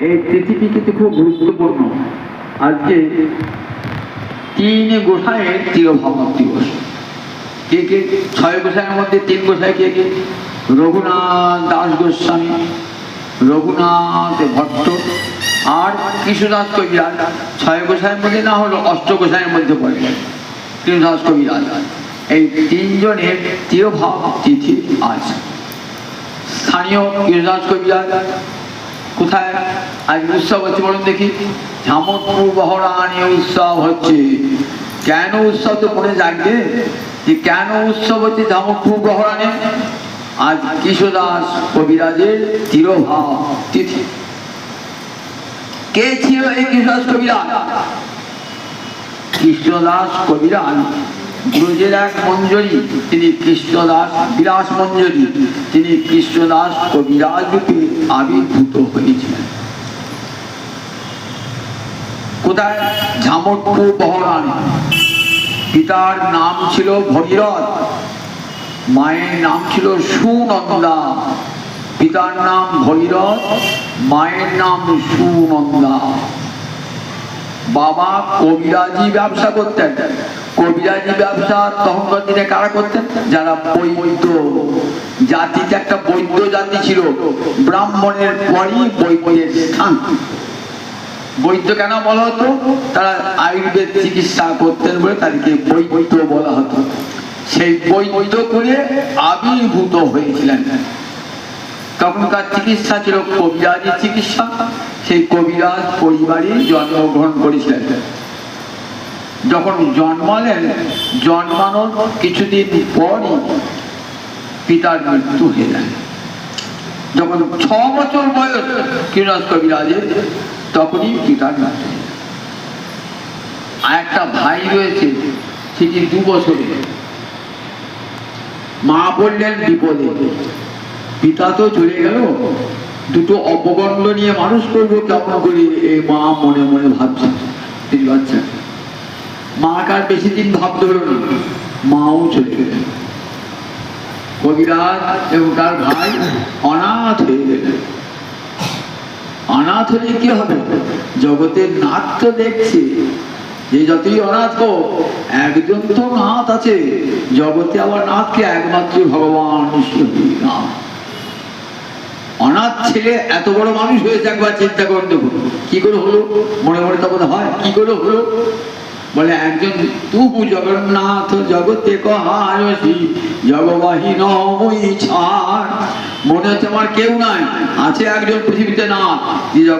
এই পৃথিবী কিন্তু খুব গুরুত্বপূর্ণ। আজকে 3 গোসাইয়ের তিরোভাবক দিবস। কে কে? 6 গোসাইয়ের মধ্যে 3 গোসাই কে কে? রঘুনাথ দাস গোস্বামী, রঘুনাথ ভট্ট আর কৃষ্ণদাস কবিরাজ। 6 গোসাইয়ের মধ্যে না হলো 8 গোসাইয়ের মধ্যে পড়ে কৃষ্ণদাস কবিরাজ। এই 3 জনের তিরোভাবক তিথি আজ। স্থানীয় কৃষ্ণদাস কবিরাজ কোথায় আজ উৎসব হচ্ছে বলুন দেখি? ঝামরপুর বহরানি উৎসব হচ্ছে। কেন উৎসব তো পড়ে জানবে যে কেন উৎসব হচ্ছে ঝামরপুর বহরানি? আজ কৃষ্ণদাস কবিরাজের তিরোভাব তিথি। কে ছিল এই কৃষ্ণদাস কবিরাজ? কৃষ্ণদাস কবিরাজ ব্রজের এক মঞ্জরী, তিনি কৃষ্ণদাস বিলাস মঞ্জরী, তিনি কৃষ্ণদাস কবিরাজ রূপে আবির্ভূত হয়েছিলেন। কোথায়? ঝামরপুর বহরানি। পিতার নাম ছিল ভগীরথ, মায়ের নাম ছিল সুনন্দা। পিতার নাম ভগীরথ, মায়ের নাম সুনন্দা। বাবা কবিরাজি ব্যবসা করতেন। কবিরাজি ব্যবসা তখনকার দিনে কারা করতেন? যারা বৈদ্য জাতিতে, একটা বৈদ্য জাতি ছিল। ব্রাহ্মণের পরই বৈদ্যের স্থান। বৈদ্য কেন বলা হতো? তারা আয়ুর্বেদ চিকিৎসা করতেন বলে তাদেরকে বৈদ্য বলা হতো। সেই বৈদ্য করে আবির্ভূত হয়েছিলেন। তখনকার চিকিৎসা ছিল কবিরাজি চিকিৎসা। সেই কবিরাজ পরিবারে জন্মগ্রহণ করেছিলেন। যখন জন্মালেন, জন্মানোর কিছুদিন পরই পিতার মৃত্যু হয়ে যায়। যখন 6 বছর বয়স কৃষ্ণদাস কবিরাজের, তখনই পিতার মৃত্যু। আর একটা ভাই রয়েছে, সেটি 2 বছরে। মা বললেন বিপদে, পিতা তো চলে গেল, দুটো অপগণ্ড নিয়ে মানুষ করবো কেমন করে? এই মা মনে মনে ভাবছে। এই বাচ্চা মা কার বেশি দিন ভাবতে হলো না, মাও চলে গেলেন। কবিরাজ এবং তার ভাই অনাথ হয়ে গেলেন। অনাথ হলে কি হবে? জগতের নাথ তো দেখছে যে যতই অনাথ হোক, একজন তো নাথ আছে জগতে। আবার নাথকে একমাত্র ভগবান শ্রীরাম। অনাথ ছেলে এত বড় মানুষ হয়েছে, একবার চিন্তা করে দেখুন কি করে হলো। মনে মনে তখন হয় কি করে হলো? বলে একজন তুবু জগন্নাথ জগতে কহায়সি জগবাহী নই ছাড়। মনে হচ্ছে আমার কেউ নাই, আছে একজন পৃথিবীতে নাথ, যে জগৎ